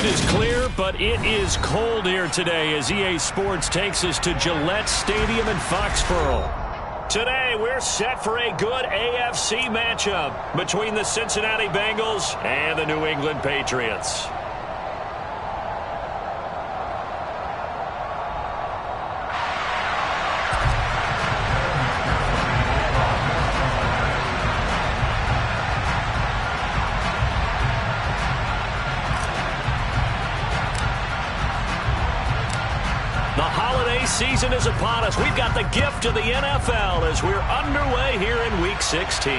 altitude is clear, but it is cold here today as EA Sports takes us to Gillette Stadium in Foxborough. Today, we're set for a good AFC matchup between the Cincinnati Bengals and the New England Patriots. The holiday season is upon us. We've got the gift of the NFL as we're underway here in Week 16.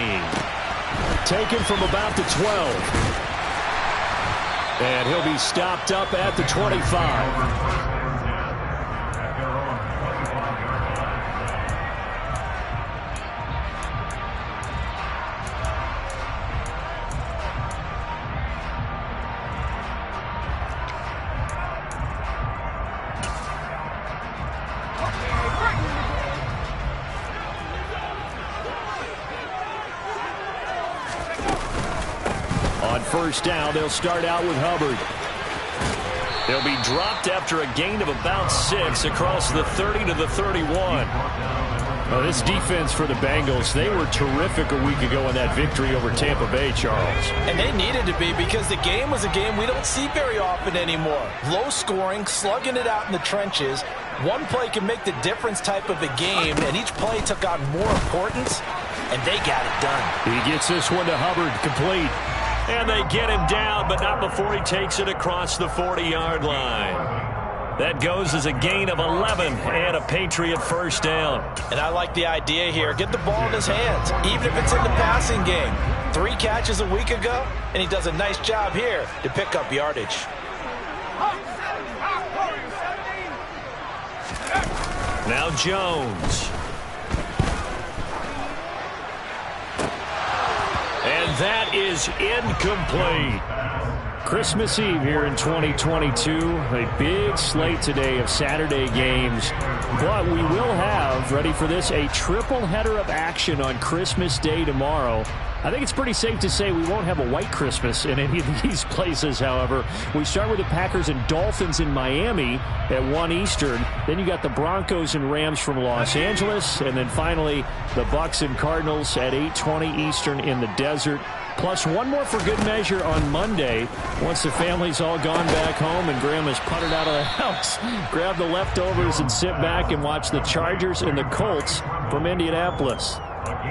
Taken from about the 12. And he'll be stopped up at the 25. First down, they'll start out with Hubbard. He'll be dropped after a gain of about 6 across the 30 to the 31. Well, this defense for the Bengals, they were terrific a week ago in that victory over Tampa Bay, Charles. And they needed to be because the game was a game we don't see very often anymore. Low scoring, slugging it out in the trenches. One play can make the difference type of a game, and each play took on more importance, and they got it done. He gets this one to Hubbard, complete. And they get him down, but not before he takes it across the 40-yard line. That goes as a gain of 11 and a Patriot first down. And I like the idea here. Get the ball in his hands, even if it's in the passing game. 3 catches a week ago, and he does a nice job here to pick up yardage. Now Jones. And that is incomplete. Christmas Eve here in 2022. A big slate today of Saturday games. But we will have, ready for this, a triple header of action on Christmas Day tomorrow. I think it's pretty safe to say we won't have a white Christmas in any of these places, however. We start with the Packers and Dolphins in Miami at 1 Eastern. Then you got the Broncos and Rams from Los Angeles. And then finally, the Bucs and Cardinals at 8:20 Eastern in the desert. Plus one more for good measure on Monday. Once the family's all gone back home and Grandma's puttered out of the house, grab the leftovers and sit back and watch the Chargers and the Colts from Indianapolis.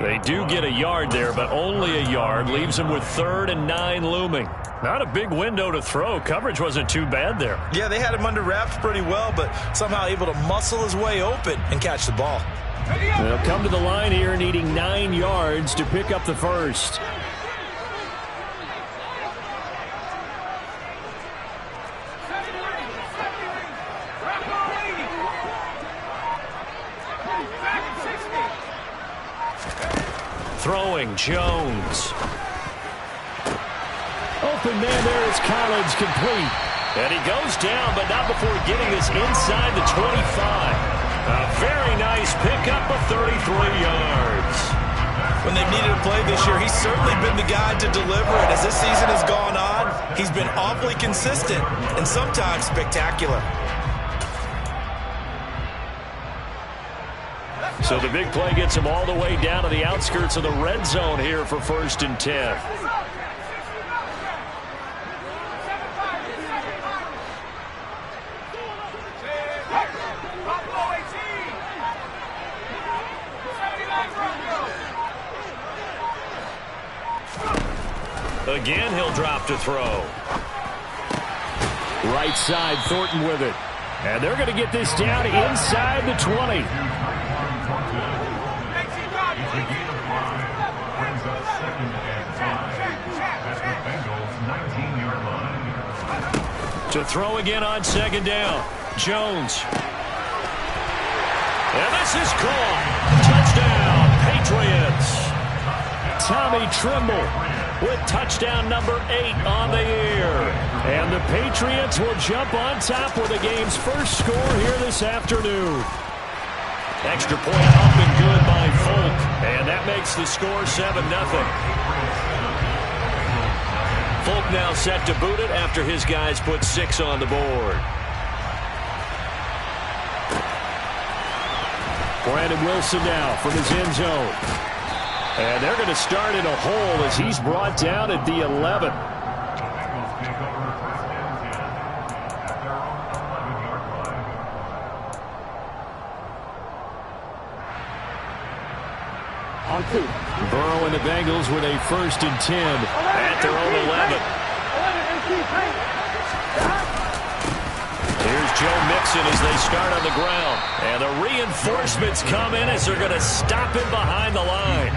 They do get a yard there, but only a yard. Leaves them with 3rd and 9 looming. Not a big window to throw. Coverage wasn't too bad there. Yeah, they had him under wraps pretty well, but somehow able to muscle his way open and catch the ball. They'll come to the line here needing 9 yards to pick up the first. Throwing, Jones. Open man there is Collins, complete. And he goes down, but not before getting this inside the 25. A very nice pickup of 33 yards. When they've needed a play this year, he's certainly been the guy to deliver it. As this season has gone on, he's been awfully consistent and sometimes spectacular. So the big play gets him all the way down to the outskirts of the red zone here for 1st and 10. Again, he'll drop to throw. Right side, Thornton with it. And they're going to get this down inside the 20. To throw again on 2nd down. Jones. And this is caught. Touchdown, Patriots. Tommy Tremble with touchdown number 8 on the year. And the Patriots will jump on top with the game's first score here this afternoon. Extra point up and good by Folk. And that makes the score 7-0. Folk now set to boot it after his guys put 6 on the board. Brandon Wilson now from his end zone. And they're going to start in a hole as he's brought down at the 11. Burrow and the Bengals with a 1st and 10 at their own 11. Here's Joe Mixon as they start on the ground. And the reinforcements come in as they're going to stop him behind the line.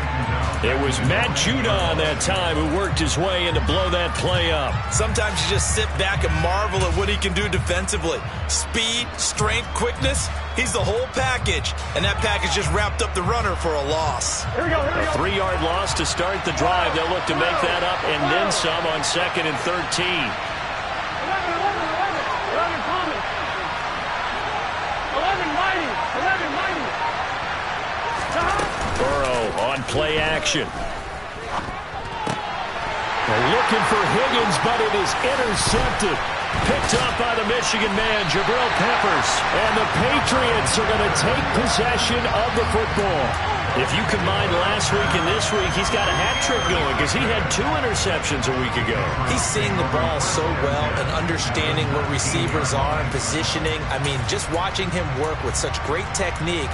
It was Matt Judon that time who worked his way in to blow that play up. Sometimes you just sit back and marvel at what he can do defensively. Speed, strength, quickness. He's the whole package. And that package just wrapped up the runner for a loss. A 3-yard loss to start the drive. They'll look to make that up and then some on 2nd and 13. Burrow on play action. They're looking for Higgins, but it is intercepted. Picked up by the Michigan man, Jabril Peppers. And the Patriots are going to take possession of the football. If you combine last week and this week, he's got a hat trick going because he had 2 interceptions a week ago. He's seeing the ball so well and understanding where receivers are and positioning. I mean, just watching him work with such great technique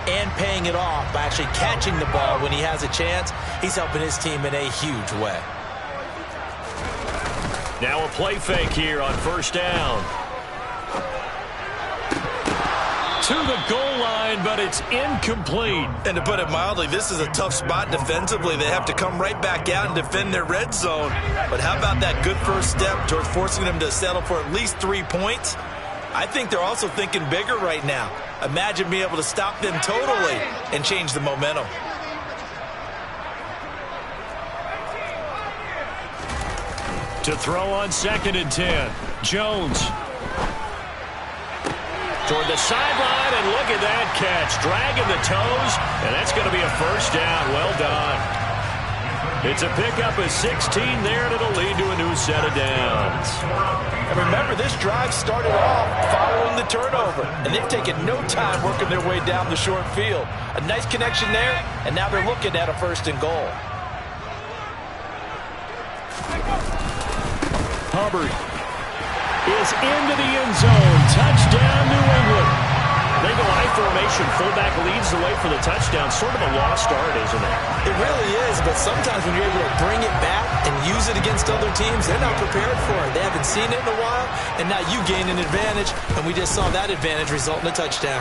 and paying it off by actually catching the ball when he has a chance, he's helping his team in a huge way. Now a play fake here on 1st down. To the goal line, but it's incomplete. And to put it mildly, this is a tough spot defensively. They have to come right back out and defend their red zone. But how about that good first step towards forcing them to settle for at least 3 points? I think they're also thinking bigger right now. Imagine being able to stop them totally and change the momentum. To throw on 2nd and 10. Jones. Toward the sideline, and look at that catch. Dragging the toes, and that's going to be a 1st down. Well done. It's a pickup of 16 there, and it'll lead to a new set of downs. And remember, this drive started off following the turnover, and they've taken no time working their way down the short field. A nice connection there, and now they're looking at a 1st and goal. Hubbard is into the end zone. Touchdown, New England. They go I formation. Fullback leads the way for the touchdown. Sort of a lost art, isn't it? It really is, but sometimes when you're able to bring it back and use it against other teams, they're not prepared for it. They haven't seen it in a while, and now you gain an advantage, and we just saw that advantage result in a touchdown.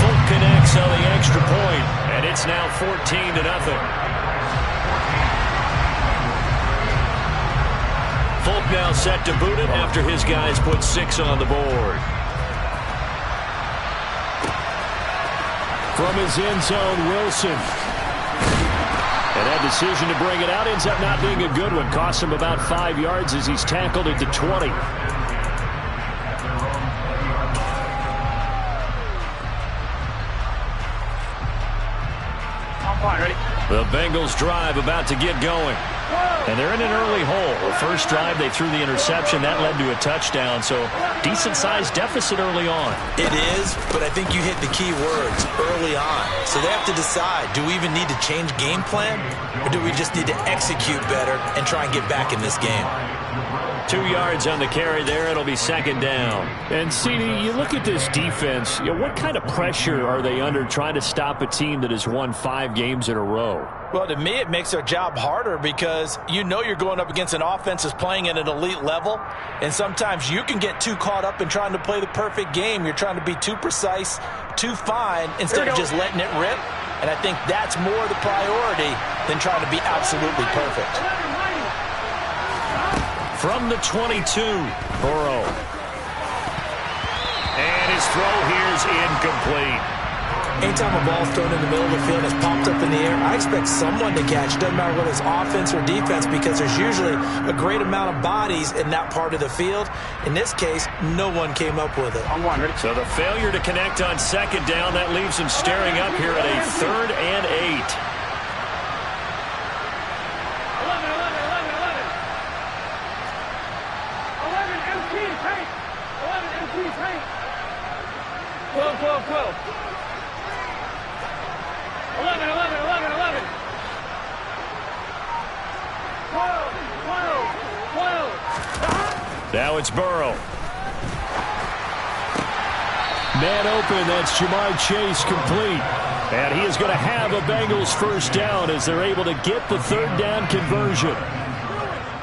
Folk connects on the extra point, and it's now 14-0. Folk now set to boot it after his guys put 6 on the board. From his end zone, Wilson. And that decision to bring it out ends up not being a good one. Costs him about 5 yards as he's tackled at the 20. Ready? The Bengals drive about to get going. And they're in an early hole. The first drive, they threw the interception. That led to a touchdown, so decent-sized deficit early on. It is, but I think you hit the key words, early on. So they have to decide, do we even need to change game plan, or do we just need to execute better and try and get back in this game? 2 yards on the carry there. It'll be 2nd down. And, CD, you look at this defense, what kind of pressure are they under trying to stop a team that has won 5 games in a row? Well, to me, it makes their job harder because you know you're going up against an offense that's playing at an elite level, and sometimes you can get too caught up in trying to play the perfect game. You're trying to be too precise, too fine, instead of just letting it rip. And I think that's more the priority than trying to be absolutely perfect. From the 22, Burrow. And his throw here is incomplete. Anytime a ball's thrown in the middle of the field and it's popped up in the air, I expect someone to catch. Doesn't matter whether it's offense or defense, because there's usually a great amount of bodies in that part of the field. In this case, no one came up with it. So the failure to connect on 2nd down, that leaves him staring up here at a 3rd and 8. 12, 12, 12. 11, 11, 11, 11. 12, 12, 12. Now it's Burrow. Man open, that's Jamar Chase complete. And he is going to have a Bengals first down as they're able to get the third down conversion.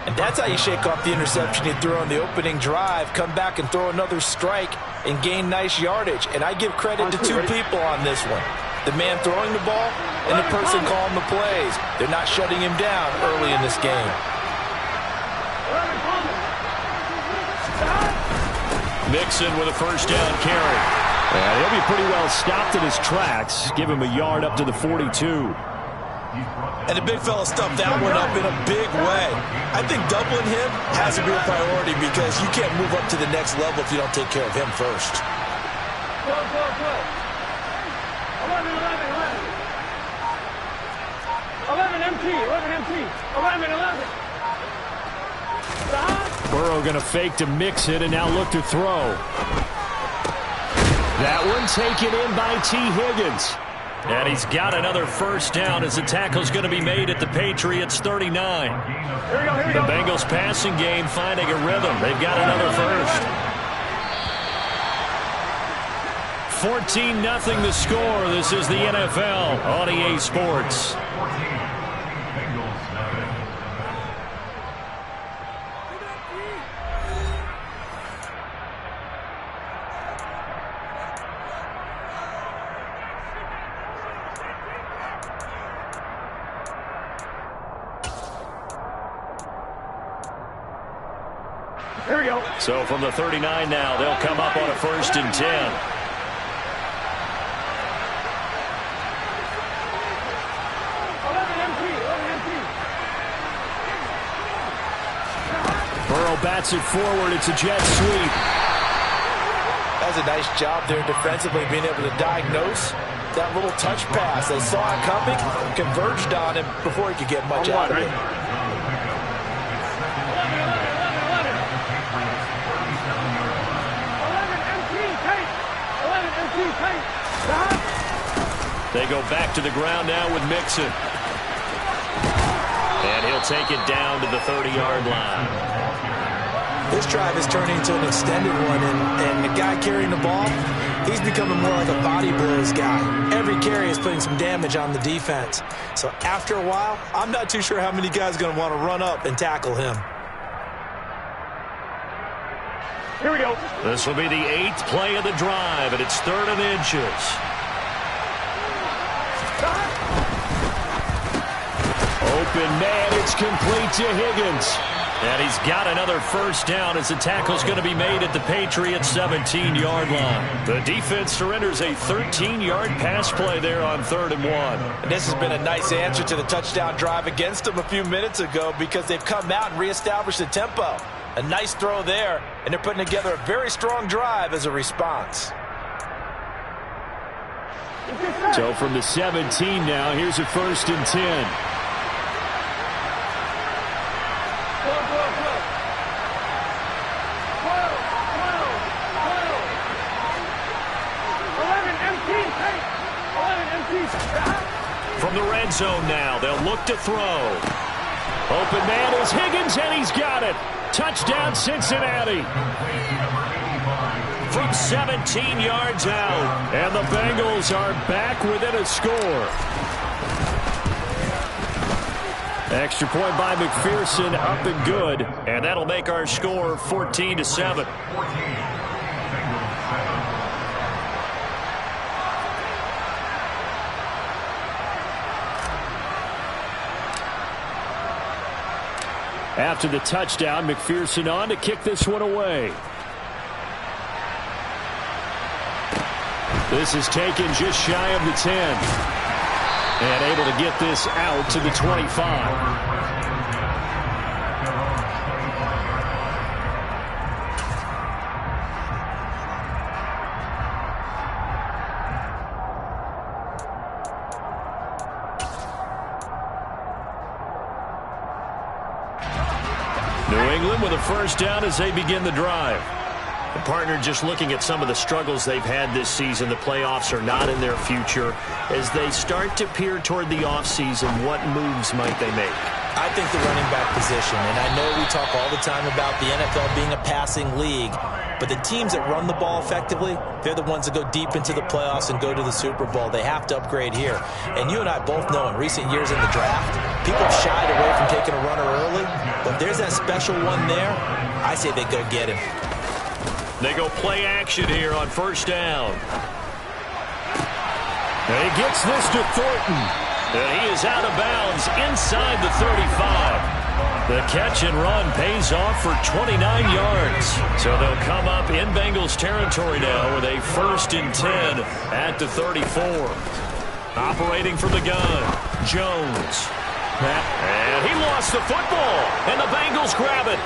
And that's how you shake off the interception he threw on the opening drive, come back and throw another strike and gain nice yardage. And I give credit to two people on this one. The man throwing the ball and the person calling the plays. They're not shutting him down early in this game. Mixon with a first down carry. And he'll be pretty well stopped in his tracks. Give him a yard up to the 42. And the big fella stuffed that one up in a big way. I think doubling him has to be a priority because you can't move up to the next level if you don't take care of him first. 12, 12, 12. 11, 11, 11. 11 MT, 11 MT. 11, 11. Burrow going to fake to Mixon and now look to throw. That one taken in by T. Higgins. And he's got another first down as the tackle's going to be made at the Patriots 39. Here we The go. Bengals passing game finding a rhythm. They've got another first. 14-0 the score. This is the NFL on EA Sports. Here we go. So from the 39 now, they'll come up on a 1st and 10. Burrow bats it forward. It's a jet sweep. That's a nice job there defensively, being able to diagnose that little touch pass. They saw it coming, converged on him before he could get much out of it. They go back to the ground now with Mixon. And he'll take it down to the 30-yard line. This drive has turned into an extended one, and the guy carrying the ball, he's becoming more like a body blows guy. Every carry is putting some damage on the defense. So after a while, I'm not too sure how many guys are going to want to run up and tackle him. Here we go. This will be the 8th play of the drive, and it's 3rd and inches. Open man, it's complete to Higgins. And he's got another first down as the tackle's going to be made at the Patriots 17-yard line. The defense surrenders a 13-yard pass play there on 3rd and 1. And this has been a nice answer to the touchdown drive against them a few minutes ago because they've come out and reestablished the tempo. A nice throw there, and they're putting together a very strong drive as a response. So from the 17 now, here's a 1st and 10. From the red zone now, they'll look to throw. Open man is Higgins, and he's got it. Touchdown, Cincinnati. From 17 yards out. And the Bengals are back within a score. Extra point by McPherson, up and good. And that'll make our score 14-7. After the touchdown, McPherson on to kick this one away. This is taken just shy of the 10. And able to get this out to the 25. New England with a first down as they begin the drive. Partner, just looking at some of the struggles they've had this season, the playoffs are not in their future. As they start to peer toward the offseason, what moves might they make? I think the running back position, and I know we talk all the time about the NFL being a passing league, but the teams that run the ball effectively, they're the ones that go deep into the playoffs and go to the Super Bowl. They have to upgrade here. And you and I both know in recent years in the draft, people have shied away from taking a runner early, but if there's that special one there, I say they go get him. They go play action here on first down. And he gets this to Thornton. And he is out of bounds inside the 35. The catch and run pays off for 29 yards. So they'll come up in Bengals territory now with a 1st and 10 at the 34. Operating from the gun, Jones. And he lost the football, and the Bengals grab it.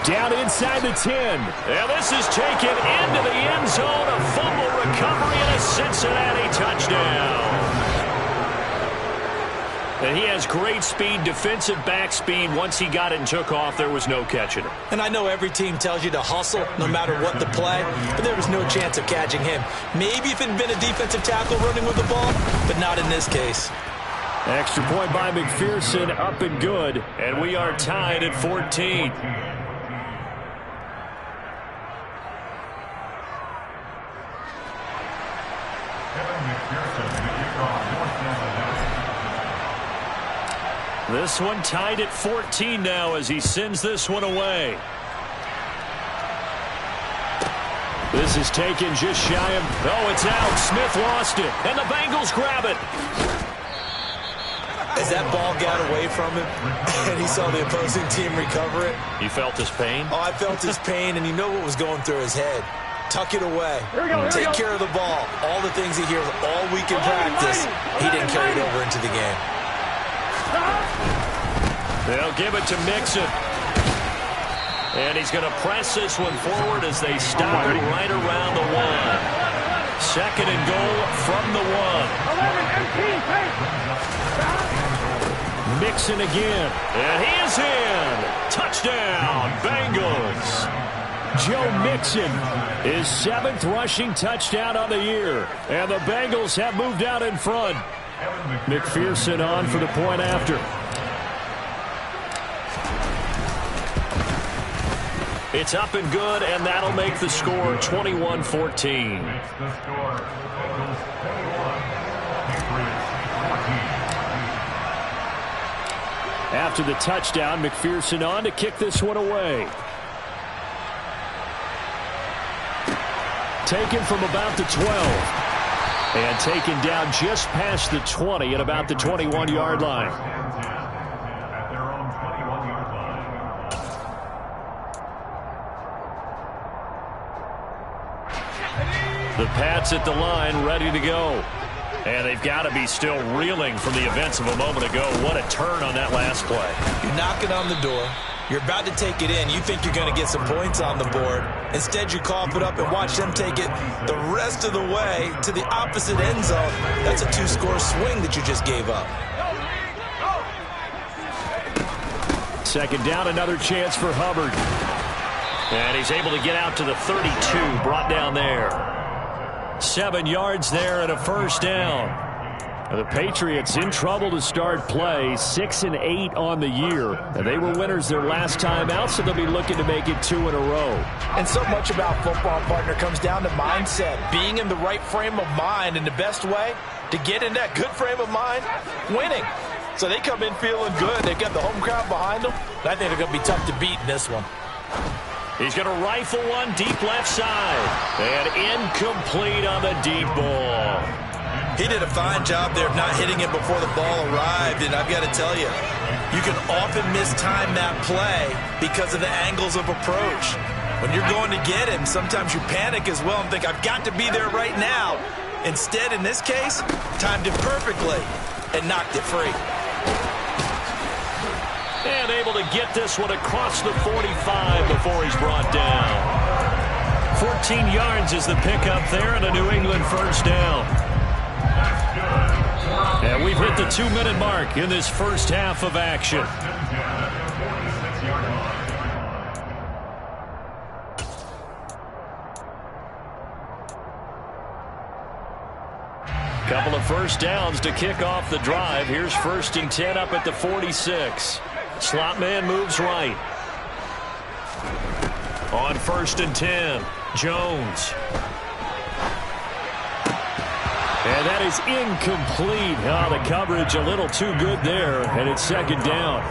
Down inside the 10. And this is taken into the end zone. A fumble recovery and a Cincinnati touchdown. And he has great speed, defensive back speed. Once he got it and took off, there was no catching him. And I know every team tells you to hustle no matter what the play, but there was no chance of catching him. Maybe if it had been a defensive tackle running with the ball, but not in this case. Extra point by McPherson, up and good. And we are tied at 14. This one tied at 14 now as he sends this one away. This is taken just shy of... Oh, it's out. Smith lost it. And the Bengals grab it. As that ball got away from him and he saw the opposing team recover it. You felt his pain? Oh, I felt his pain, and you know what was going through his head. Tuck it away. Take care of the ball. All the things he hears all week in practice, he didn't carry it over into the game. They'll give it to Mixon. And he's going to press this one forward as they stop it right around the 1. 2nd and goal from the 1. Mixon again. And he is in. Touchdown, Bengals. Joe Mixon, his 7th rushing touchdown on the year. And the Bengals have moved out in front. McPherson on for the point after. It's up and good, and that'll make the score 21-14. After the touchdown, McPherson on to kick this one away. Taken from about the 12. And taken down just past the 20 at about the 21-yard line. The Pats at the line, ready to go. And they've got to be still reeling from the events of a moment ago. What a turn on that last play. You're knocking on the door. You're about to take it in. You think you're going to get some points on the board. Instead, you cough it up and watch them take it the rest of the way to the opposite end zone. That's a 2-score swing that you just gave up. 2nd down, another chance for Hubbard. And he's able to get out to the 32, brought down there. 7 yards there and a 1st down. The Patriots in trouble to start play, 6-8 on the year. And they were winners their last time out, so they'll be looking to make it 2 in a row. And so much about football, partner, comes down to mindset. Being in the right frame of mind, and the best way to get in that good frame of mind, winning. So they come in feeling good. They've got the home crowd behind them. And I think they're going to be tough to beat in this one. He's going to rifle one deep left side. And incomplete on the deep ball. He did a fine job there of not hitting it before the ball arrived. And I've got to tell you, you can often mistime that play because of the angles of approach. When you're going to get him, sometimes you panic as well and think, I've got to be there right now. Instead, in this case, timed it perfectly and knocked it free. And able to get this one across the 45 before he's brought down. 14 yards is the pickup there and a New England 1st down. And we've hit the 2-minute mark in this first half of action. Couple of first downs to kick off the drive. Here's 1st and 10 up at the 46. Slot man moves right. On 1st and 10, Jones. And that is incomplete. Oh, the coverage a little too good there, and it's 2nd down.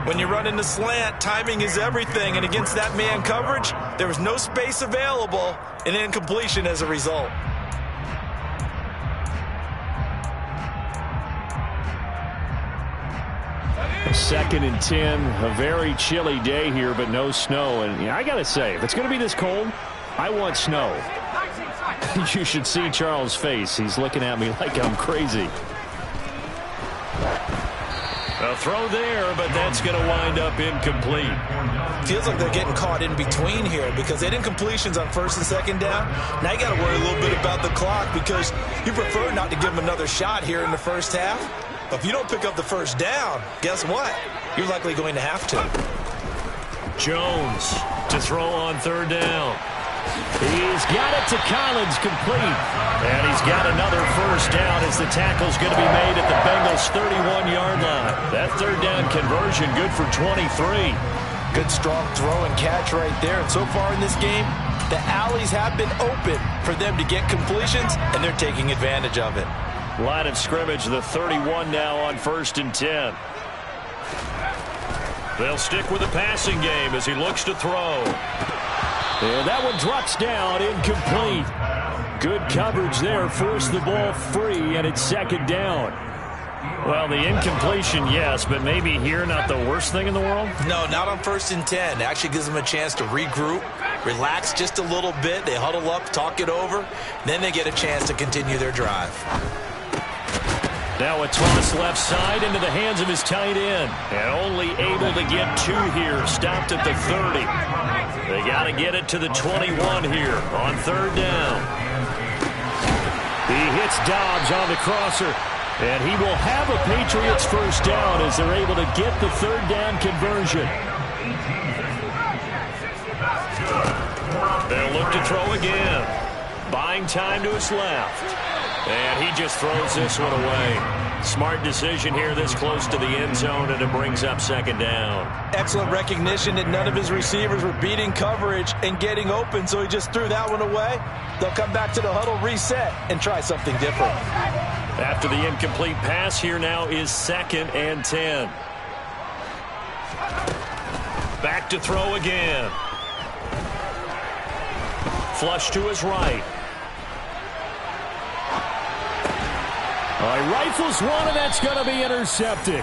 When you run in the slant, timing is everything, and against that man coverage, there was no space available, and incompletion as a result. 2nd and 10, a very chilly day here, but no snow. And I got to say, if it's going to be this cold, I want snow. You should see Charles' face. He's looking at me like I'm crazy. A throw there, but that's going to wind up incomplete. Feels like they're getting caught in between here because they had incompletions on 1st and 2nd down. Now you got to worry a little bit about the clock because you prefer not to give them another shot here in the first half. But if you don't pick up the 1st down, guess what? You're likely going to have to. Jones to throw on 3rd down. He's got it to Collins, complete. And he's got another 1st down as the tackle's going to be made at the Bengals' 31-yard line. That 3rd down conversion good for 23. Good strong throw and catch right there. And so far in this game, the alleys have been open for them to get completions, and they're taking advantage of it. Line of scrimmage, the 31 now on 1st and 10. They'll stick with the passing game as he looks to throw. And that one drops down, incomplete. Good coverage there, forced the ball free, and it's 2nd down. Well, the incompletion, yes, but maybe here not the worst thing in the world? No, not on 1st and 10. It actually gives them a chance to regroup, relax just a little bit. They huddle up, talk it over, then they get a chance to continue their drive. Now a toss left side into the hands of his tight end. And only able to get 2 here. Stopped at the 30. They got to get it to the 21 here on 3rd down. He hits Dobbs on the crosser. And he will have a Patriots 1st down as they're able to get the 3rd down conversion. They'll look to throw again. Buying time to his left. And he just throws this one away. Smart decision here this close to the end zone, and it brings up 2nd down. Excellent recognition that none of his receivers were beating coverage and getting open, so he just threw that one away. They'll come back to the huddle, reset, and try something different. After the incomplete pass, here now is 2nd and 10. Back to throw again. Flush to his right. He rifles one, and that's going to be intercepted.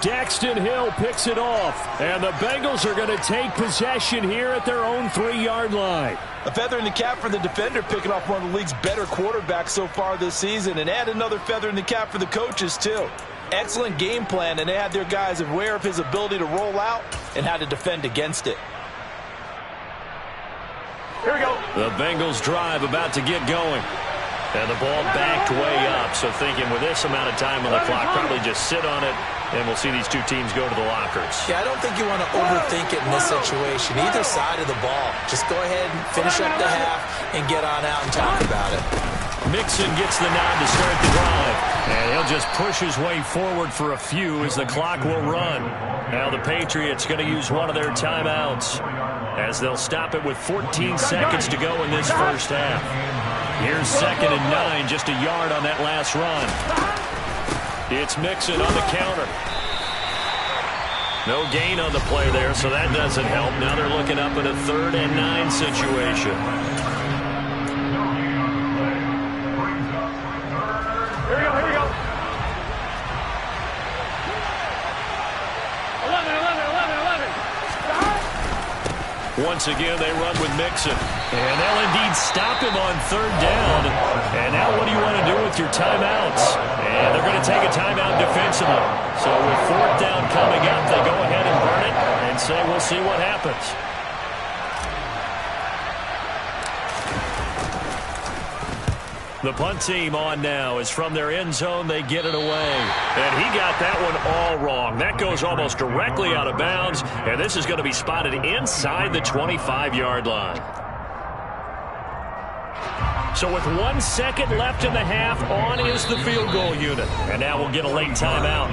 Daxton Hill picks it off, and the Bengals are going to take possession here at their own 3-yard line. A feather in the cap for the defender, picking off one of the league's better quarterbacks so far this season, and add another feather in the cap for the coaches, too. Excellent game plan, and they had their guys aware of his ability to roll out and how to defend against it. Here we go. The Bengals drive about to get going. And the ball backed way up, so thinking with this amount of time on the clock, probably just sit on it, and we'll see these two teams go to the lockers. Yeah, I don't think you want to overthink it in this situation. Either side of the ball. Just go ahead and finish up the half and get on out and talk about it. Mixon gets the nod to start the drive. And he'll just push his way forward for a few as the clock will run. Now the Patriots going to use one of their timeouts as they'll stop it with 14 seconds to go in this first half. Here's 2nd and 9, just a yard on that last run. It's Mixon on the counter. No gain on the play there, so that doesn't help. Now they're looking up at a 3rd and 9 situation. Here we go, here we go. 11. Once again, they run with Mixon. And they'll indeed stop him on 3rd down. And now what do you want to do with your timeouts? And they're going to take a timeout defensively. So with 4th down coming up, they go ahead and burn it and say we'll see what happens. The punt team on now is from their end zone. They get it away. And he got that one all wrong. That goes almost directly out of bounds. And this is going to be spotted inside the 25-yard line. So with 1 second left in the half, on is the field goal unit. And now we'll get a late timeout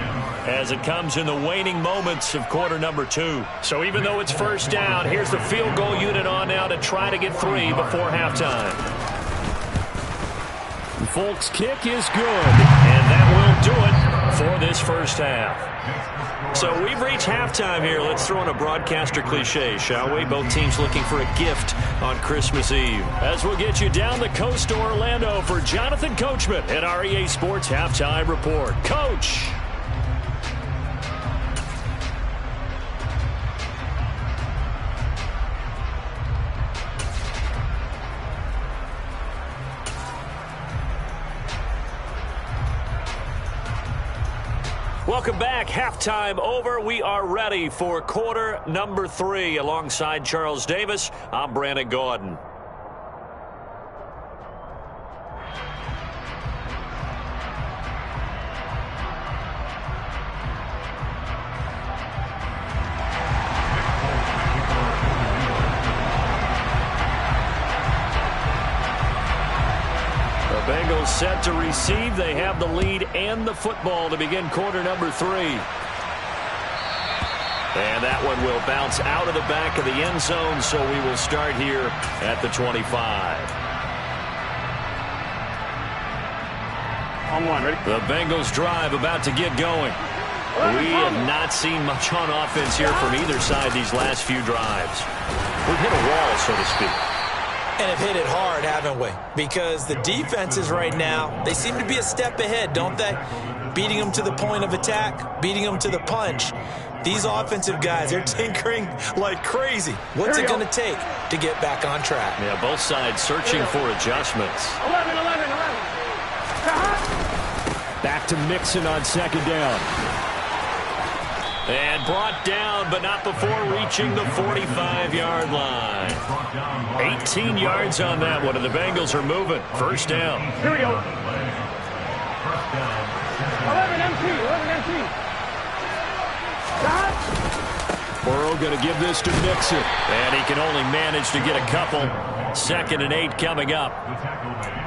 as it comes in the waning moments of quarter number 2. So even though it's first down, here's the field goal unit on now to try to get 3 before halftime. Folks' kick is good, and that will do it for this first half. So we've reached halftime here. Let's throw in a broadcaster cliche, shall we? Both teams looking for a gift on Christmas Eve. As we'll get you down the coast to Orlando for Jonathan Coachman at our EA Sports Halftime Report. Coach! Welcome back. Halftime over. We are ready for quarter number 3. Alongside Charles Davis, I'm Brandon Gaudin. Bengals set to receive. They have the lead and the football to begin quarter number 3. And that one will bounce out of the back of the end zone, so we will start here at the 25. On one, ready? The Bengals drive about to get going. We have not seen much on offense here from either side these last few drives. We've hit a wall, so to speak. And have hit it hard, haven't we? Because the defenses right now, they seem to be a step ahead, don't they? Beating them to the point of attack, beating them to the punch. These offensive guys, they're tinkering like crazy. What's it going to take to get back on track? Yeah, both sides searching for adjustments. 11. Back to Mixon on second down. And brought down, but not before reaching the 45-yard line. 18 yards on that one, and the Bengals are moving. First down. Here we go. 11 MT. Burrow going to give this to Mixon. And he can only manage to get a couple. 2nd and 8 coming up.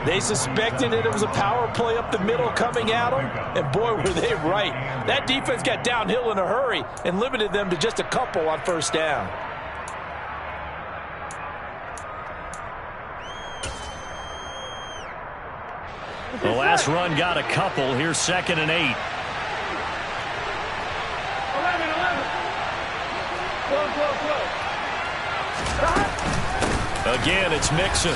They suspected that it was a power play up the middle coming at them, and boy, were they right. That defense got downhill in a hurry and limited them to just a couple on first down. The last run got a couple. Here's 2nd and 8. 11. Close. Again, it's Mixon.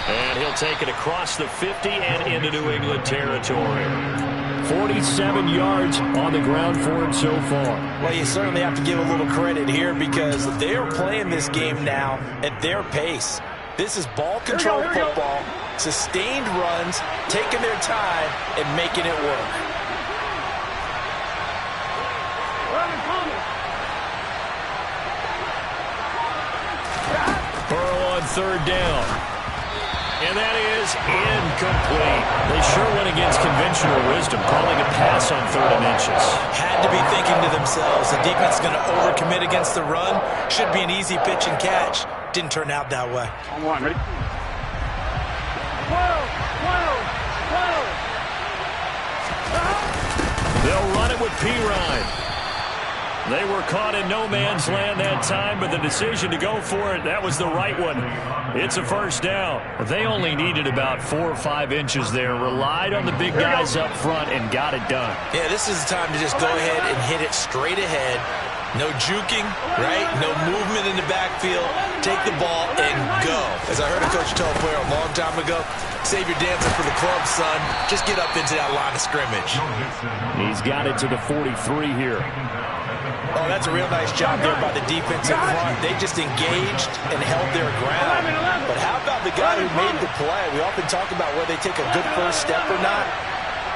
And he'll take it across the 50 and into New England territory. 47 yards on the ground for him so far. Well, you certainly have to give a little credit here because they are playing this game now at their pace. This is ball control football, sustained runs, taking their time and making it work. Burrow on 3rd down. And that is incomplete. They sure went against conventional wisdom, calling a pass on 3rd and inches. Had to be thinking to themselves, the defense is going to overcommit against the run. Should be an easy pitch and catch. Didn't turn out that way. On one, ready? 12. They'll run it with Pirine. They were caught in no man's land that time, but the decision to go for it, that was the right one. It's a first down. They only needed about 4 or 5 inches there, relied on the big guys up front, and got it done. Yeah, this is the time to just go ahead and hit it straight ahead. No juking, right? No movement in the backfield. Take the ball and go. As I heard a coach tell a player a long time ago, save your dancing for the club, son. Just get up into that line of scrimmage. He's got it to the 43 here. Oh, that's a real nice job there by the defensive front. They just engaged and held their ground. But how about the guy who made the play? We often talk about whether they take a good first step or not.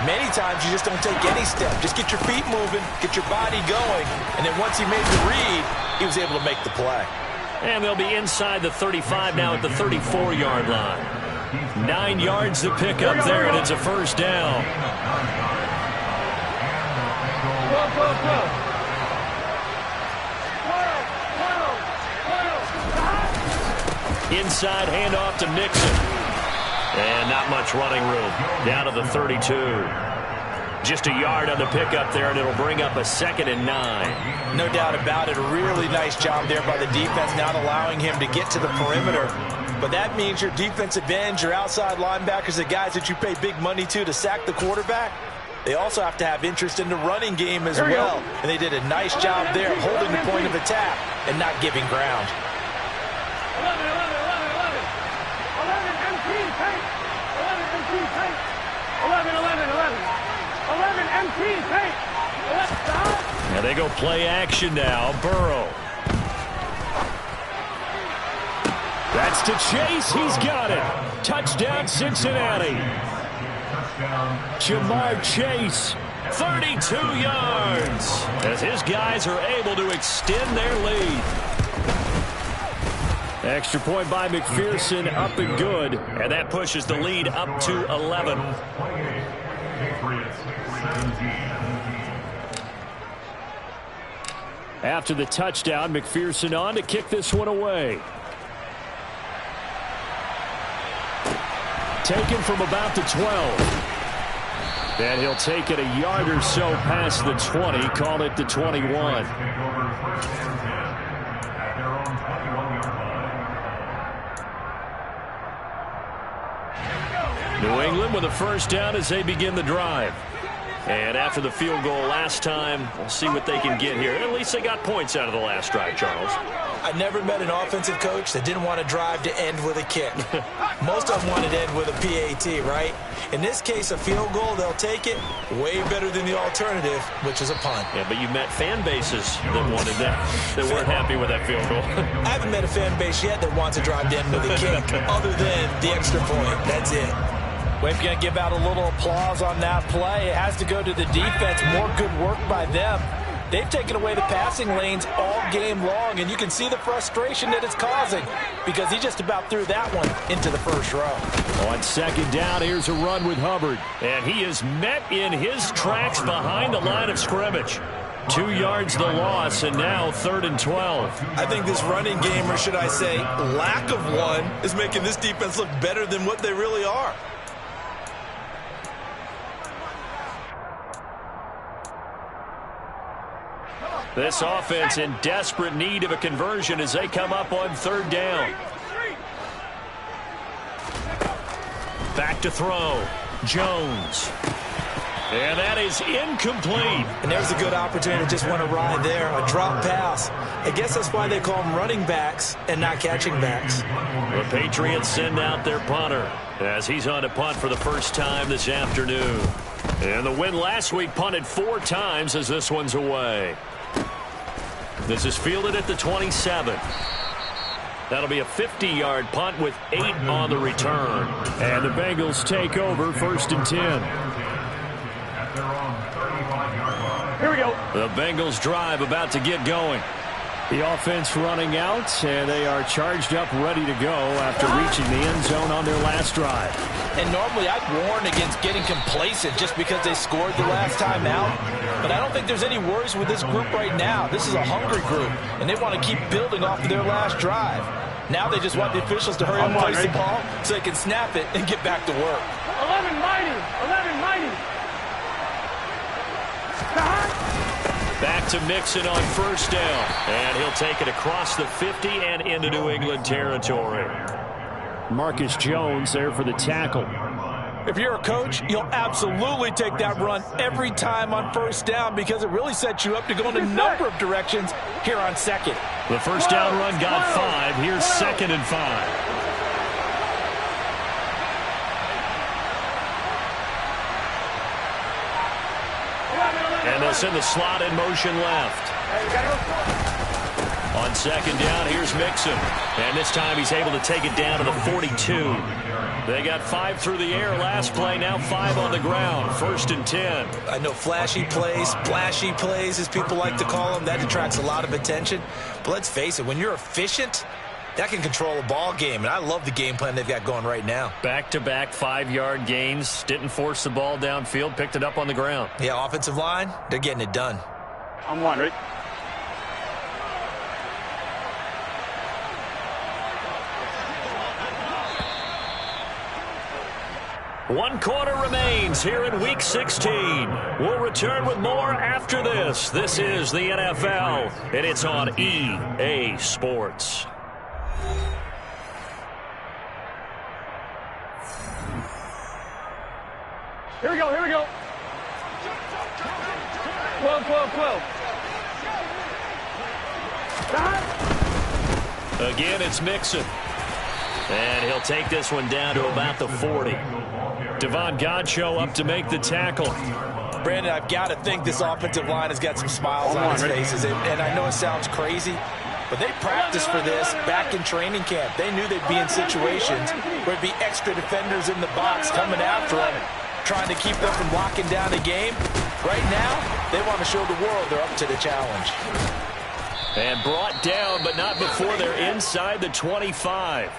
Many times you just don't take any step. Just get your feet moving, get your body going, and then once he made the read, he was able to make the play. And they'll be inside the 35 now at the 34-yard line. 9 yards to pick up there, and it's a first down. Inside handoff to Nixon. And not much running room. Down to the 32. Just a yard on the pickup there, and it'll bring up a 2nd and 9. No doubt about it. A really nice job there by the defense, not allowing him to get to the perimeter. But that means your defensive ends, your outside linebackers, the guys that you pay big money to sack the quarterback, they also have to have interest in the running game as well. And they did a nice job there holding the point of attack and not giving ground. 11 MT, take. 11 MT, take. 11 MT, take. Now they go play action now. Burrow. That's to Chase. He's got it. Touchdown, Cincinnati. Jamar Chase, 32 yards, as his guys are able to extend their lead. Extra point by McPherson, up and good. And that pushes the lead up to 11. After the touchdown, McPherson on to kick this one away. Taken from about the 12. And he'll take it a yard or so past the 20, call it the 21. New England with a first down as they begin the drive. And after the field goal last time, we'll see what they can get here. At least they got points out of the last drive, Charles. I never met an offensive coach that didn't want to drive to end with a kick. Most of them wanted to end with a PAT, right? In this case, a field goal, they'll take it. Way better than the alternative, which is a punt. Yeah, but you met fan bases that wanted that, that weren't happy with that field goal. I haven't met a fan base yet that wants to drive to end with a kick, other than the extra point. That's it. We're going to give out a little applause on that play. It has to go to the defense. More good work by them. They've taken away the passing lanes all game long, and you can see the frustration that it's causing because he just about threw that one into the first row. On second down, here's a run with Hubbard, and he is met in his tracks behind the line of scrimmage. 2 yards the loss, and now 3rd and 12. I think this running game, or should I say lack of one, is making this defense look better than what they really are. This offense in desperate need of a conversion as they come up on 3rd down. Back to throw. Jones. And that is incomplete. And there's a good opportunity to just want to ride there. A drop pass. I guess that's why they call them running backs and not catching backs. The Patriots send out their punter as he's on to punt for the first time this afternoon. And the win last week punted 4 times as this one's away. This is fielded at the 27. That'll be a 50-yard punt with 8 on the return. And the Bengals take over 1st and 10. Here we go. The Bengals drive about to get going. The offense running out, and they are charged up, ready to go after reaching the end zone on their last drive. And normally I'd warn against getting complacent just because they scored the last time out. But I don't think there's any worries with this group right now. This is a hungry group, and they want to keep building off of their last drive. Now they just want the officials to hurry up and place the ball so they can snap it and get back to work. 11 mighty. 11 mighty. Back to Mixon on 1st down. And he'll take it across the 50 and into New England territory. Marcus Jones there for the tackle. If you're a coach, you'll absolutely take that run every time on 1st down because it really sets you up to go in a number of directions here on 2nd. The 1st down run got 5. Here's 2nd and 5. And they'll send the slot in motion left. On 2nd down, here's Mixon. And this time he's able to take it down to the 42. They got 5 through the air last play, now 5 on the ground. 1st and 10. I know flashy plays, splashy plays, as people like to call them, that attracts a lot of attention. But let's face it, when you're efficient, That can control a ball game, and I love the game plan they've got going right now. Back-to-back 5-yard gains. Didn't force the ball downfield. Picked it up on the ground. Yeah, offensive line, they're getting it done. I'm one, right? One quarter remains here in Week 16. We'll return with more after this. This is the NFL, and it's on EA Sports. Here we go, here we go. 12, 12, 12. Again, it's Mixon. And he'll take this one down to about the 40. Devon Godchaux up to make the tackle. Brandon, I've got to think this offensive line has got some smiles on its faces. And I know it sounds crazy, but they practiced for this back in training camp. They knew they'd be in situations where there'd be extra defenders in the box coming after them, trying to keep them from locking down the game. Right now, they want to show the world they're up to the challenge. And brought down, but not before they're inside the 25.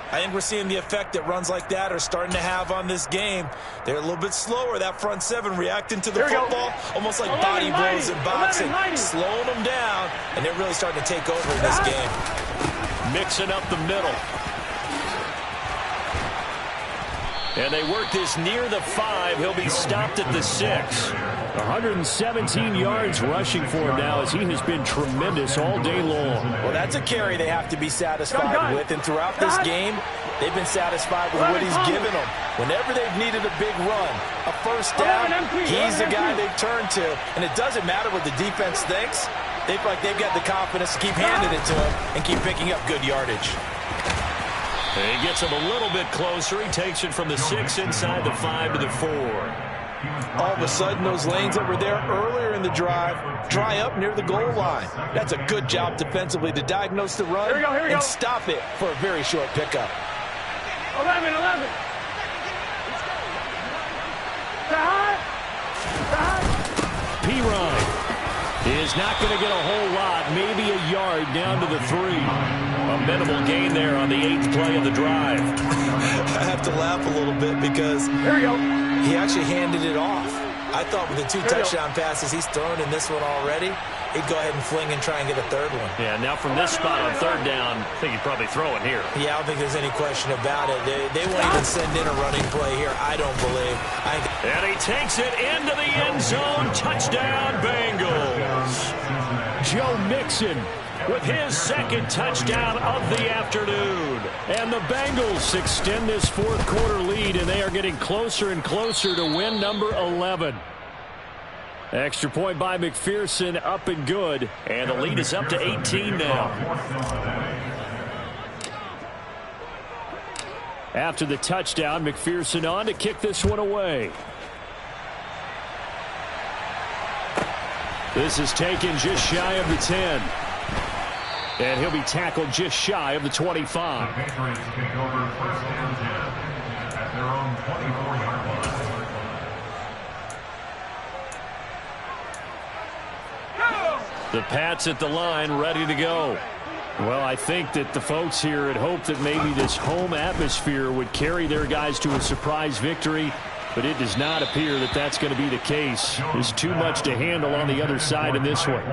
I think we're seeing the effect that runs like that are starting to have on this game. They're a little bit slower, that front seven, reacting to the football, almost like body blows in boxing, slowing them down, and they're really starting to take over in this game. Mixing up the middle. And they work this near the 5. He'll be stopped at the 6. 117 yards rushing for him now as he has been tremendous all day long. Well, that's a carry they have to be satisfied with. And throughout this game, they've been satisfied with what he's given them. Whenever they've needed a big run, a first down, he's the guy they've turned to. And it doesn't matter what the defense thinks. They feel like they've got the confidence to keep handing it to him and keep picking up good yardage. And he gets him a little bit closer. He takes it from the 6 inside the 5 to the 4. All of a sudden, those lanes that were there earlier in the drive dry up near the goal line. That's a good job defensively to diagnose the run and stop it for a very short pickup. 11, 11. P-Ryan is not going to get a whole lot, maybe a yard down to the 3. A minimal gain there on the 8th play of the drive. I have to laugh a little bit because he actually handed it off. I thought with the 2 touchdown passes he's thrown in this one already, he'd go ahead and fling and try and get a 3rd one. Yeah, now from this spot on 3rd down, I think he'd probably throw it here. Yeah, I don't think there's any question about it. They won't even send in a running play here, I don't believe. And he takes it into the end zone. Touchdown, Bengals. Joe Mixon with his 2nd touchdown of the afternoon. And the Bengals extend this 4th quarter lead, and they are getting closer and closer to win number 11. Extra point by McPherson, up and good. And the lead is up to 18 now. After the touchdown, McPherson on to kick this one away. This is taken just shy of the 10. And he'll be tackled just shy of the 25. The Pats at the line, ready to go. Well, I think that the folks here had hoped that maybe this home atmosphere would carry their guys to a surprise victory, but it does not appear that that's going to be the case. There's too much to handle on the other side in this one.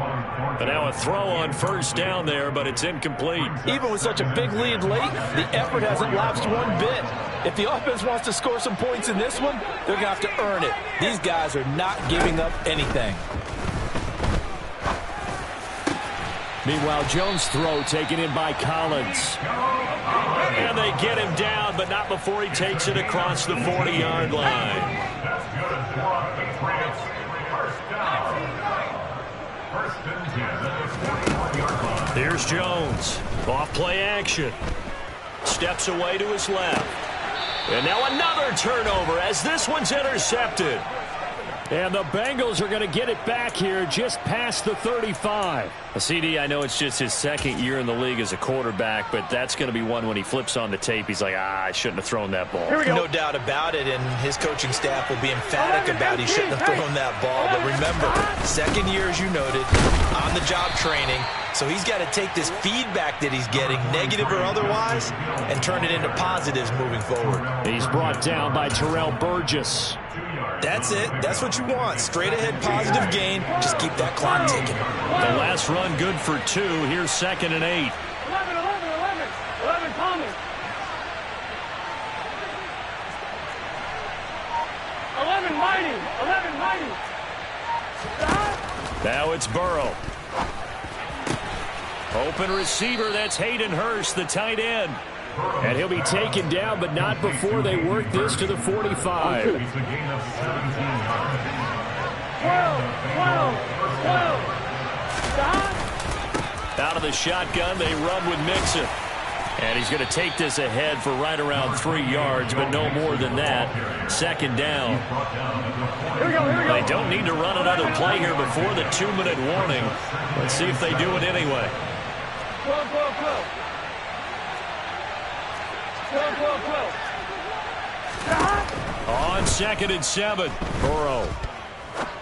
But now a throw on 1st down there, but it's incomplete. Even with such a big lead late, the effort hasn't lapsed one bit. If the offense wants to score some points in this one, they're going to have to earn it. These guys are not giving up anything. Meanwhile, Jones' throw taken in by Collins. And they get him down, but not before he takes it across the 40-yard line. Here's Jones. Off play action. Steps away to his left. And now another turnover as this one's intercepted. And the Bengals are going to get it back here just past the 35. CD, I know it's just his 2nd year in the league as a quarterback, but that's going to be one when he flips on the tape. He's like, I shouldn't have thrown that ball. No doubt about it, and his coaching staff will be emphatic about he shouldn't have thrown that ball. But remember, 2nd year, as you noted, on-the-job training, So he's got to take this feedback that he's getting, negative or otherwise, and turn it into positives moving forward. He's brought down by Terrell Burgess. That's it. That's what you want. Straight ahead positive gain. Just keep that clock ticking. The last run good for 2. Here's 2nd and 8. 11 coming. 11 mighty. 11 mighty. Now it's Burrow. Open receiver, that's Hayden Hurst, the tight end. And he'll be taken down, but not before they work this to the 45. 12. Out of the shotgun, they run with Mixon. And he's going to take this ahead for right around 3 yards, but no more than that. 2nd down. Here we go. They don't need to run another play here before the 2-minute warning. Let's see if they do it anyway. 12. 12. On 2nd and 7, Burrow.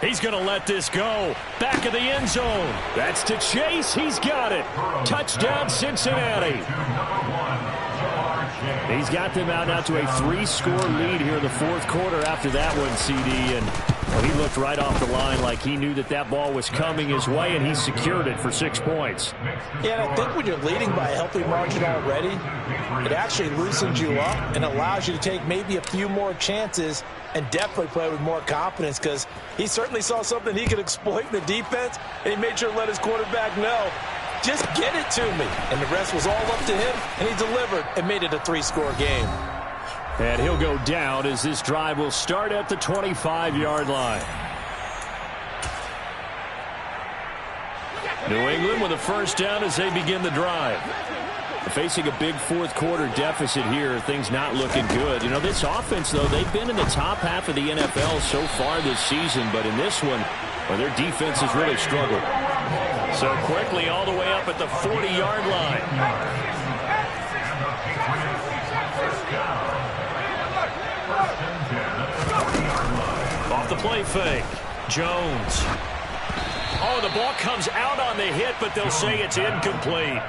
He's going to let this go. Back of the end zone. That's to Chase. He's got it. Touchdown, Cincinnati. He's got them out now to a 3-score lead here in the 4th quarter after that one, CD. And well, he looked right off the line like he knew that that ball was coming his way, and he secured it for 6 points. Yeah, and I think when you're leading by a healthy margin already, it actually loosens you up and allows you to take maybe a few more chances and definitely play with more confidence, because he certainly saw something he could exploit in the defense, and he made sure to let his quarterback know, just get it to me. And the rest was all up to him, and he delivered and made it a 3-score game. And he'll go down as this drive will start at the 25-yard line. New England with a 1st down as they begin the drive. Facing a big 4th quarter deficit here, things not looking good. You know, this offense, though, they've been in the top half of the NFL so far this season, but in this one, well, their defense has really struggled. So quickly all the way up at the 40-yard line. Off the play fake. Jones. Oh, the ball comes out on the hit, but they'll say it's incomplete.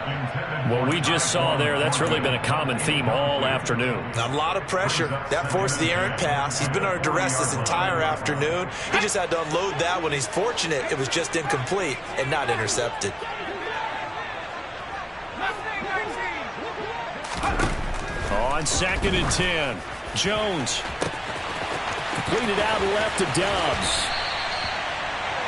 What we just saw there, that's really been a common theme all afternoon. A lot of pressure. That forced the errant pass. He's been under duress this entire afternoon. He just had to unload that one. He's fortunate it was just incomplete and not intercepted. On 2nd and 10, Jones. Completed out left to Dobbs.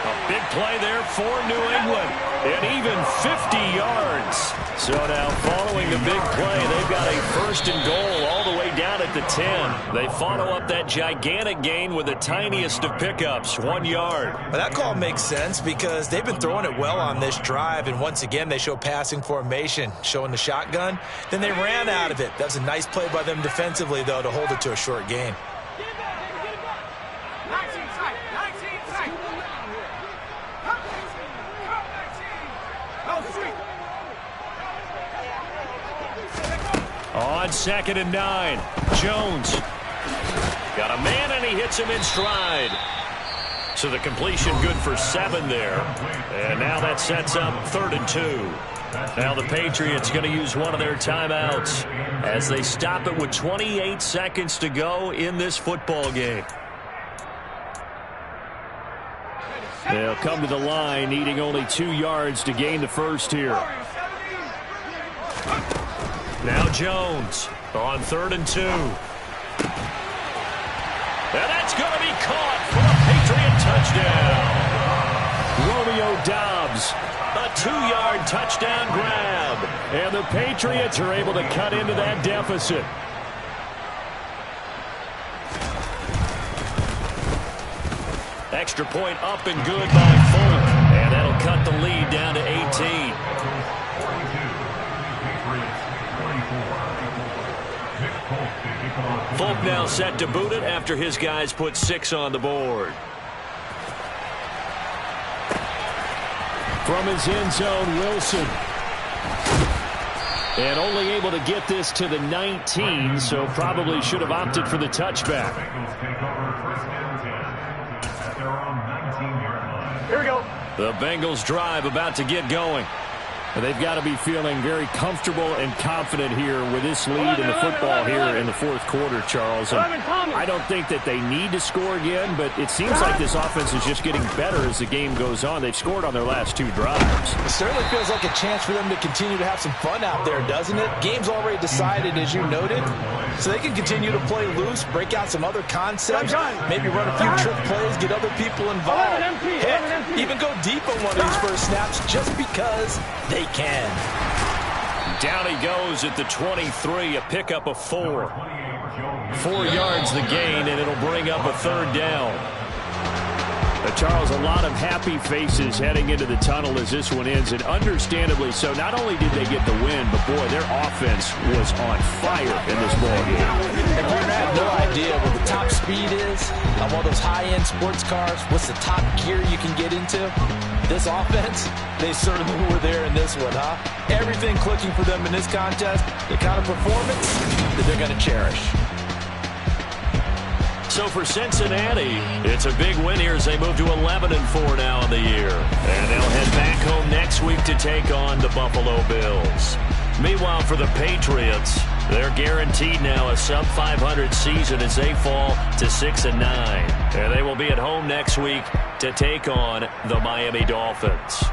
A big play there for New England. And even 50 yards. So now following the big play, they've got a 1st and goal all the way down at the 10. They follow up that gigantic gain with the tiniest of pickups, 1 yard. Well, that call makes sense because they've been throwing it well on this drive, and once again they show passing formation, showing the shotgun. Then they ran out of it. That was a nice play by them defensively, though, to hold it to a short gain. On 2nd and 9, Jones. Got a man, and he hits him in stride. So the completion good for 7 there. And now that sets up 3rd and 2. Now the Patriots going to use one of their timeouts as they stop it with 28 seconds to go in this football game. They'll come to the line, needing only 2 yards to gain the 1st here. Now Jones on 3rd and 2. And that's going to be caught for a Patriot touchdown. Romeo Dobbs, a 2-yard touchdown grab. And the Patriots are able to cut into that deficit. Extra point up and good by Folk. And that'll cut the lead down to 18. Folk now set to boot it after his guys put 6 on the board. From his end zone, Wilson. And only able to get this to the 19, so probably should have opted for the touchback. Here we go. The Bengals drive about to get going. They've got to be feeling very comfortable and confident here with this lead in the football here in the fourth quarter, Charles. And I don't think that they need to score again, but it seems like this offense is just getting better as the game goes on. They've scored on their last 2 drives. It certainly feels like a chance for them to continue to have some fun out there, doesn't it? Game's already decided, as you noted, so they can continue to play loose, break out some other concepts, maybe run a few trick plays, get other people involved. Heck, even go deep on one of these first snaps just because they can. Down he goes at the 23, a pickup of 4. 4 yards the gain, and it'll bring up a 3rd down. Charles, a lot of happy faces heading into the tunnel as this one ends, and understandably so. Not only did they get the win, but boy, their offense was on fire in this ball game. And Gordon, I have no idea what the top speed is on one of those high-end sports cars. What's the top gear you can get into? This offense, they certainly were there in this one, huh? Everything clicking for them in this contest, the kind of performance that they're going to cherish. So for Cincinnati, it's a big win here as they move to 11-4 now in the year. And they'll head back home next week to take on the Buffalo Bills. Meanwhile, for the Patriots, they're guaranteed now a sub-500 season as they fall to 6-9. And they will be at home next week to take on the Miami Dolphins.